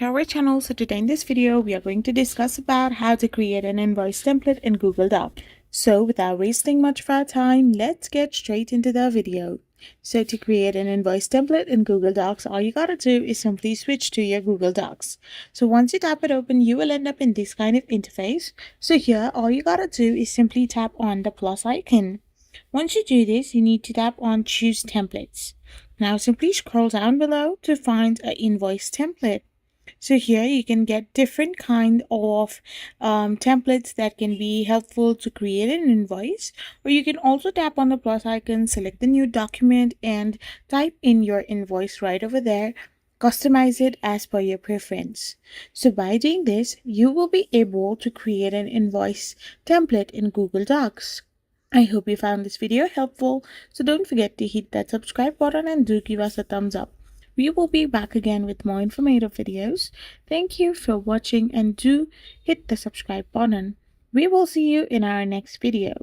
to our channel. So today in this video, we are going to discuss about how to create an invoice template in Google Doc. So without wasting much of our time, let's get straight into the video. So to create an invoice template in Google Docs, all you gotta do is simply switch to your Google Docs. So once you tap it open, you will end up in this kind of interface. So here, all you gotta do is simply tap on the plus icon. Once you do this, you need to tap on choose templates. Now simply scroll down below to find an invoice template. So here you can get different kind of templates that can be helpful to create an invoice, or you can also tap on the plus icon, select the new document and type in your invoice right over there. Customize it as per your preference. So by doing this, you will be able to create an invoice template in Google Docs. I hope you found this video helpful, so don't forget to hit that subscribe button and do give us a thumbs up. We will be back again with more informative videos. Thank you for watching and do hit the subscribe button. We will see you in our next video.